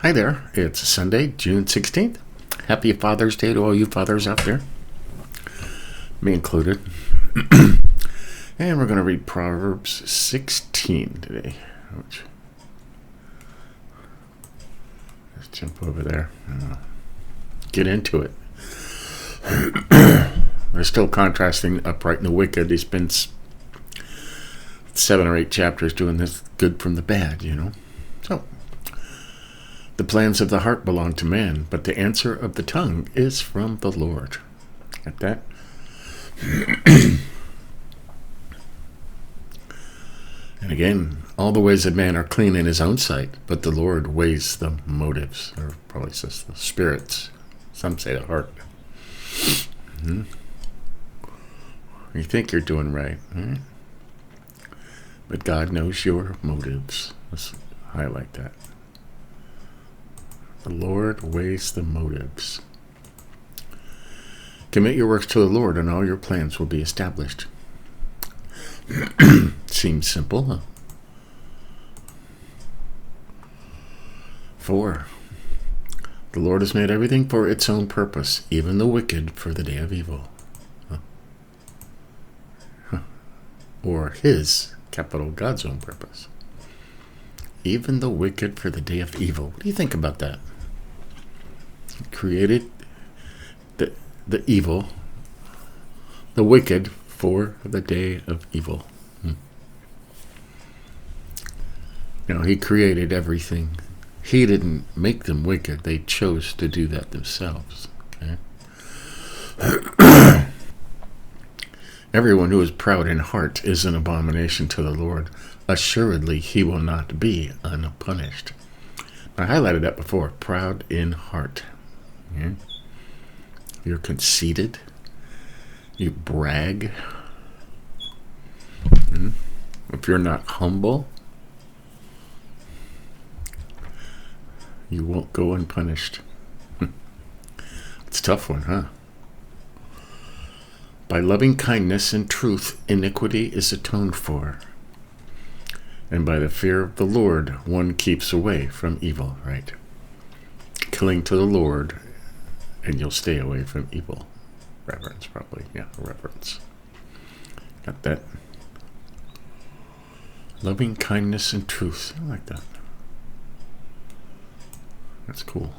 Hi there, it's Sunday, June 16th. Happy Father's Day to all you fathers out there, me included. And we're going to read Proverbs 16 today. Let's jump over there and get into it. They're still contrasting the upright and the wicked. He spends 7 or 8 chapters doing this good from the bad, So, the plans of the heart belong to man, but the answer of the tongue is from the Lord. Got that? And again, all the ways of man are clean in his own sight, but the Lord weighs the motives, or probably says the spirits. Some say the heart. You think you're doing right, but God knows your motives. Let's highlight that. The Lord weighs the motives. Commit your works to the Lord, and all your plans will be established. Seems simple, huh? 4. The Lord has made everything for its own purpose, even the wicked for the day of evil. Or his, capital God's own purpose. Even the wicked for the day of evil. What do you think about that? He created the evil, the wicked for the day of evil. He created everything. He didn't make them wicked. They chose to do that themselves. Okay? Everyone who is proud in heart is an abomination to the Lord. Assuredly, he will not be unpunished. I highlighted that before. Proud in heart. Okay? You're conceited. You brag. If you're not humble, you won't go unpunished. It's a tough one, huh? By loving kindness and truth, iniquity is atoned for. And by the fear of the Lord, one keeps away from evil, right? Cling to the Lord, and you'll stay away from evil. Reverence, probably. Yeah, reverence. Got that? Loving kindness and truth. I like that. That's cool.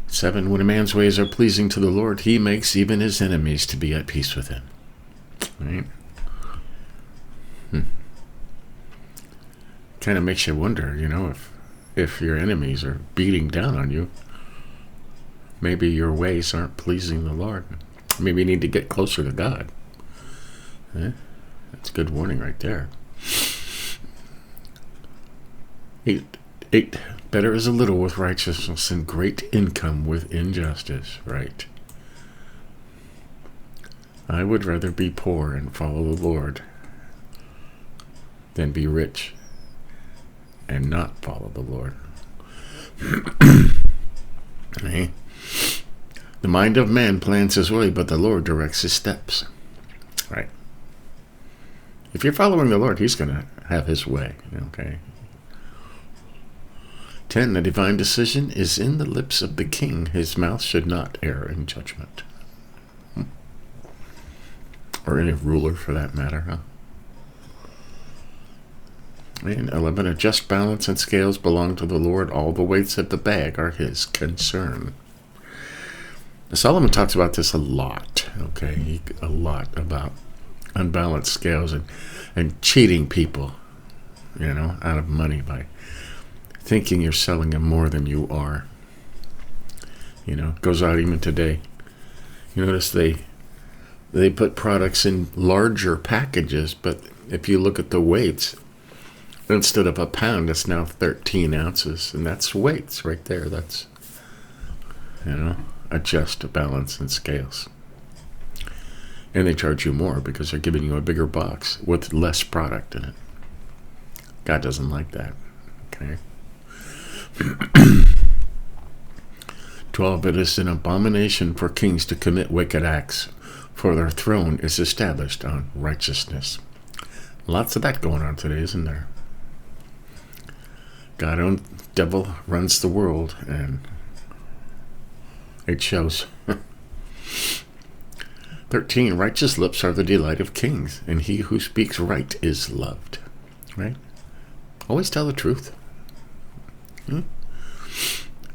7. When a man's ways are pleasing to the Lord, he makes even his enemies to be at peace with him. Right? Kind of makes you wonder, if your enemies are beating down on you, maybe your ways aren't pleasing the Lord. Maybe you need to get closer to God. That's a good warning right there. 8. Better is a little with righteousness than great income with injustice. Right. I would rather be poor and follow the Lord than be rich and not follow the Lord. Okay. The mind of man plans his way, but the Lord directs his steps. Right. If you're following the Lord, he's going to have his way. Okay. 10. The divine decision is in the lips of the king. His mouth should not err in judgment. Or any ruler for that matter, huh? And 11. A just balance and scales belong to the Lord. All the weights of the bag are his concern. Solomon talks about this a lot, okay? A lot about unbalanced scales and cheating people, out of money by thinking you're selling them more than you are. Goes out even today. You notice they put products in larger packages, but if you look at the weights, instead of a pound, it's now 13 ounces, and that's weights right there. That's, adjust, balance, and scales. And they charge you more because they're giving you a bigger box with less product in it. God doesn't like that. Okay. 12. It is an abomination for kings to commit wicked acts, for their throne is established on righteousness. Lots of that going on today, isn't there? God-owned devil runs the world, and it shows. 13, righteous lips are the delight of kings, and he who speaks right is loved. Right? Always tell the truth.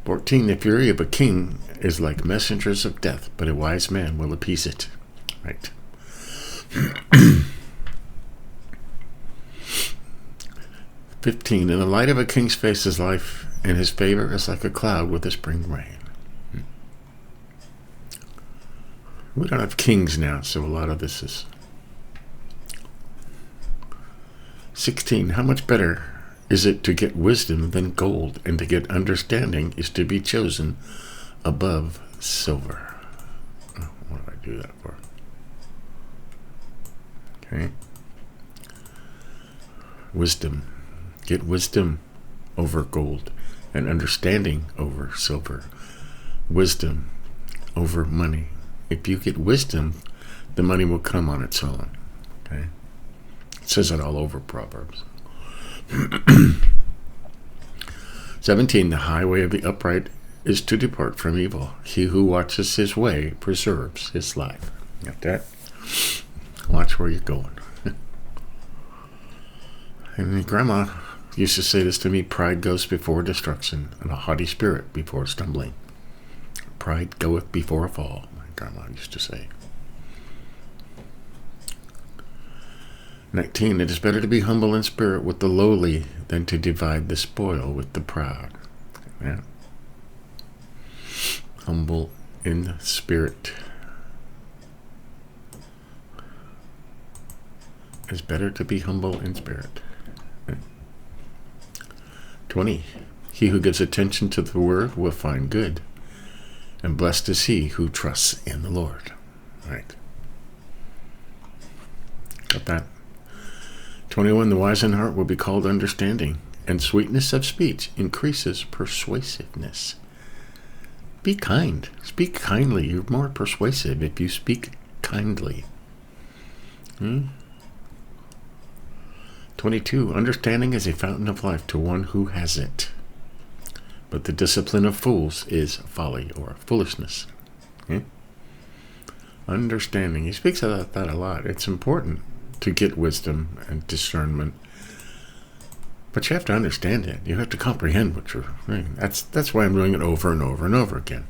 14, the fury of a king is like messengers of death, but a wise man will appease it. Right? 15, in the light of a king's face is life, and his favor is like a cloud with the spring rain. We don't have kings now, so a lot of this is. 16, how much better is it to get wisdom than gold, and to get understanding is to be chosen above silver. Oh, what do I do that for? Okay. Wisdom. Get wisdom over gold, and understanding over silver. Wisdom over money. If you get wisdom, the money will come on its own. Okay? It says it all over Proverbs. 17, the highway of the upright is to depart from evil. He who watches his way preserves his life. Got that? Watch where you're going. And Grandma used to say this to me: pride goes before destruction, and a haughty spirit before stumbling. Pride goeth before a fall, my grandma used to say. 19, it is better to be humble in spirit with the lowly than to divide the spoil with the proud. Yeah. Humble in spirit. It's better to be humble in spirit. 20, he who gives attention to the word will find good, and blessed is he who trusts in the Lord. All right. Got that? 21, the wise in heart will be called understanding, and sweetness of speech increases persuasiveness. Be kind. Speak kindly. You're more persuasive if you speak kindly. 22, understanding is a fountain of life to one who has it, but the discipline of fools is folly or foolishness. Okay? Understanding. He speaks about that a lot. It's important to get wisdom and discernment, but you have to understand it. You have to comprehend what you're doing. That's why I'm doing it over and over and over again,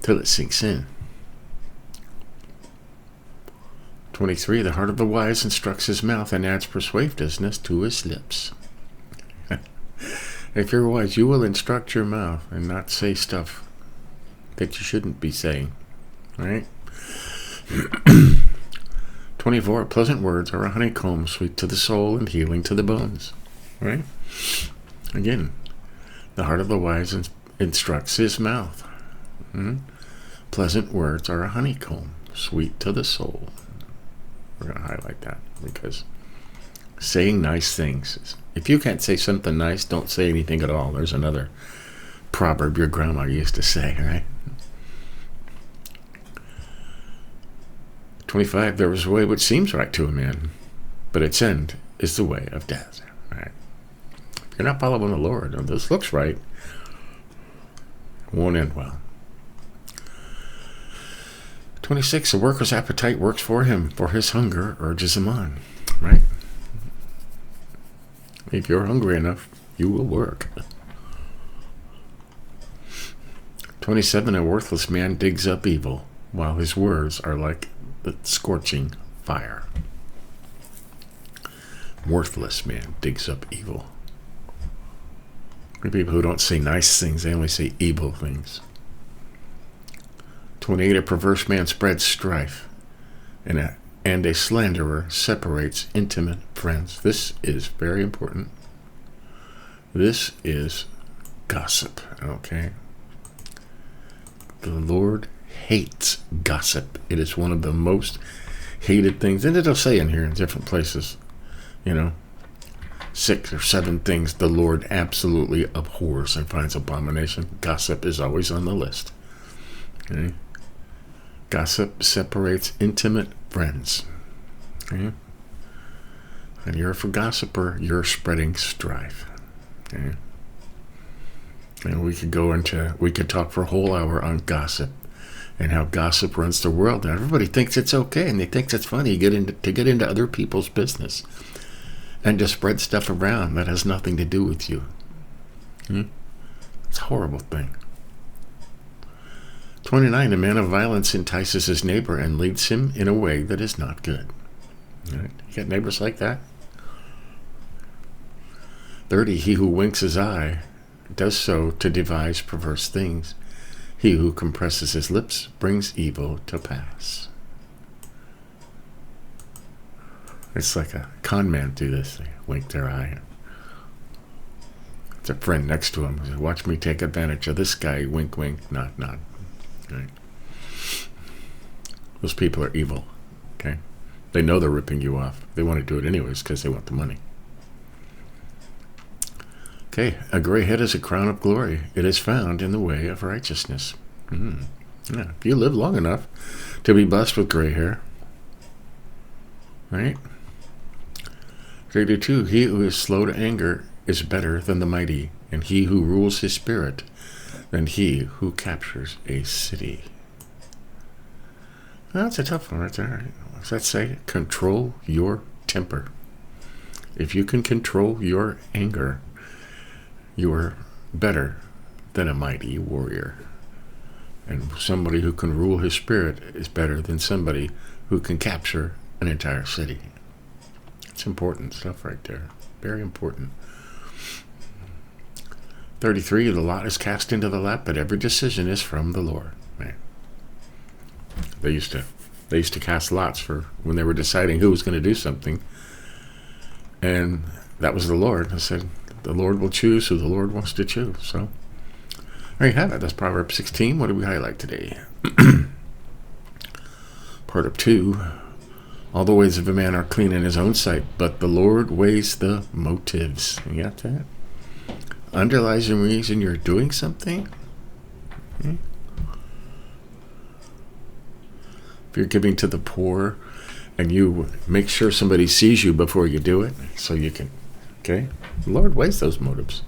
till it sinks in. 23, the heart of the wise instructs his mouth and adds persuasiveness to his lips. If you're wise, you will instruct your mouth and not say stuff that you shouldn't be saying. Right? 24, pleasant words are a honeycomb, sweet to the soul and healing to the bones. Right? Again, the heart of the wise instructs his mouth. Pleasant words are a honeycomb, sweet to the soul. We're going to highlight that, because saying nice things. If you can't say something nice, don't say anything at all. There's another proverb your grandma used to say, right? 25, there is a way which seems right to a man, but its end is the way of death. Right? If you're not following the Lord, and this looks right, it won't end well. 26, a worker's appetite works for him, for his hunger urges him on. Right? If you're hungry enough, you will work. 27, a worthless man digs up evil, while his words are like the scorching fire. Worthless man digs up evil. People who don't say nice things, they only say evil things. 28, a perverse man spreads strife, and a slanderer separates intimate friends. This is very important. This is gossip, okay? The Lord hates gossip. It is one of the most hated things. And it'll say in here in different places, 6 or 7 things the Lord absolutely abhors and finds abomination. Gossip is always on the list. Okay? Gossip separates intimate friends. Okay? And you're a gossiper, you're spreading strife. Okay? And we could talk for a whole hour on gossip and how gossip runs the world. And everybody thinks it's okay, and they think it's funny to get into other people's business and to spread stuff around that has nothing to do with you. It's a horrible thing. 29, a man of violence entices his neighbor and leads him in a way that is not good. Right? You got neighbors like that? 30, he who winks his eye does so to devise perverse things. He who compresses his lips brings evil to pass. It's like a con man do this. They wink their eye. It's a friend next to him. He says, watch me take advantage of this guy. Wink, wink, nod, nod. Right? Those people are evil. Okay? They know they're ripping you off. They want to do it anyways because they want the money. Okay, a gray head is a crown of glory. It is found in the way of righteousness. Yeah, if you live long enough to be blessed with gray hair, right? 32, he who is slow to anger is better than the mighty, and he who rules his spirit than he who captures a city. That's a tough one right there. What does that say? Control your temper. If you can control your anger, you are better than a mighty warrior. And somebody who can rule his spirit is better than somebody who can capture an entire city. It's important stuff right there. Very important. 33, the lot is cast into the lap, but every decision is from the Lord. Man. They used to cast lots for when they were deciding who was going to do something. And that was the Lord. I said, the Lord will choose who the Lord wants to choose. So there you have it. That's Proverbs 16. What do we highlight today? Part of 2. All the ways of a man are clean in his own sight, but the Lord weighs the motives. You got that? Underlies the reason you're doing something. Okay. If you're giving to the poor and you make sure somebody sees you before you do it, so you can, okay? The Lord weighs those motives.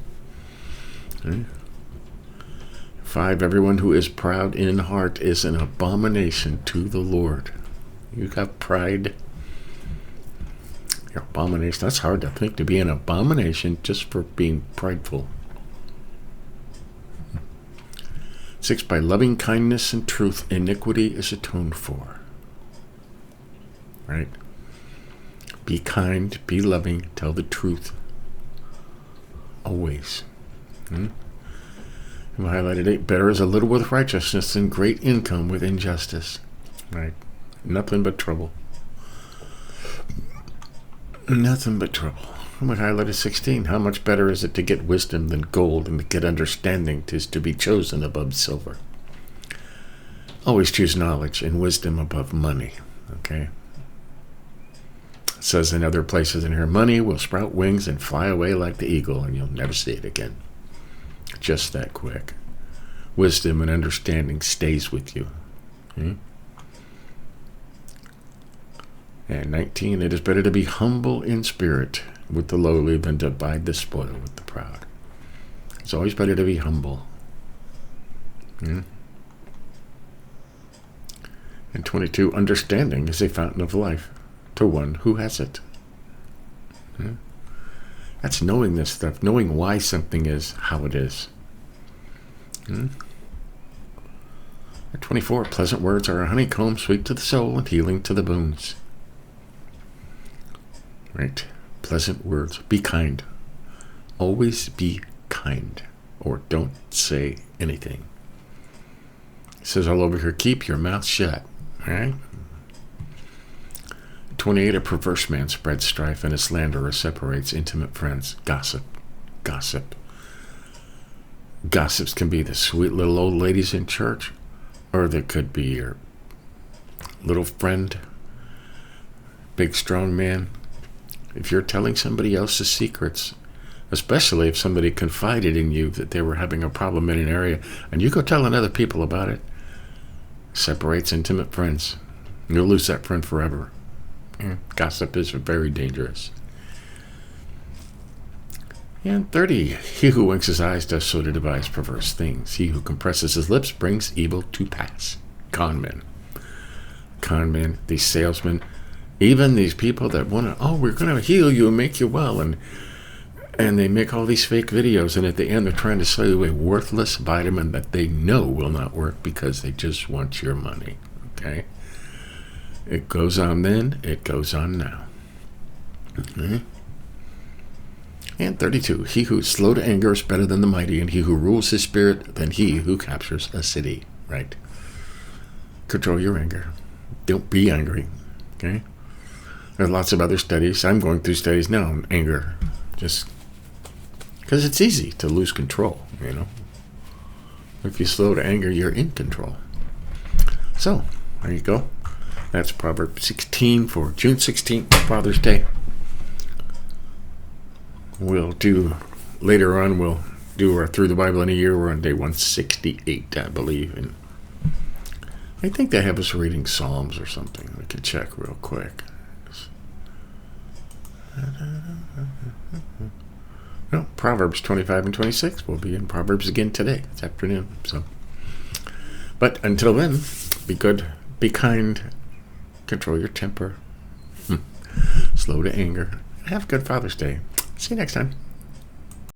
Okay. 5, everyone who is proud in heart is an abomination to the Lord. You got pride. Your abomination. That's hard to think, to be an abomination just for being prideful. 6, by loving kindness and truth, iniquity is atoned for. Right? Be kind, be loving, tell the truth. Always. We highlighted 8, better is a little with righteousness than great income with injustice. Right? Nothing but trouble. Nothing but trouble. We highlighted 16. How much better is it to get wisdom than gold, and to get understanding is to be chosen above silver. Always choose knowledge and wisdom above money. Okay? It says in other places in here, money will sprout wings and fly away like the eagle, and you'll never see it again. Just that quick. Wisdom and understanding stays with you. And 19, it is better to be humble in spirit with the lowly than to divide the spoil with the proud. It's always better to be humble. And 22, understanding is a fountain of life to one who has it. That's knowing this stuff, knowing why something is how it is. 24, pleasant words are a honeycomb, sweet to the soul and healing to the bones. Right? Pleasant words. Be kind. Always be kind, or don't say anything. It says all over here, keep your mouth shut. All right? 28, a perverse man spreads strife, and a slanderer separates intimate friends. Gossip. Gossip. Gossips can be the sweet little old ladies in church, or they could be your little friend, big strong man. If you're telling somebody else's secrets, especially if somebody confided in you that they were having a problem in an area, and you go telling other people about it, separates intimate friends. You'll lose that friend forever. Gossip is very dangerous. And 30, he who winks his eyes does so to devise perverse things. He who compresses his lips brings evil to pass. Con men, these salesmen, even these people that want to, we're going to heal you and make you well, and they make all these fake videos, and at the end they're trying to sell you a worthless vitamin that they know will not work because they just want your money. Okay? It goes on then, it goes on now. Okay? And 32, he who is slow to anger is better than the mighty, and he who rules his spirit than he who captures a city. Right? Control your anger. Don't be angry. Okay? There are lots of other studies. I'm going through studies now on anger. Just because it's easy to lose control, If you're slow to anger, you're in control. So, there you go. That's Proverbs 16 for June 16th, Father's Day. We'll do our Through the Bible in a Year. We're on day 168, I believe. And I think they have us reading Psalms or something. We can check real quick. No, Proverbs 25 and 26. We'll be in Proverbs again today. It's afternoon. But until then, be good, be kind, control your temper, slow to anger. Have a good Father's Day. See you next time.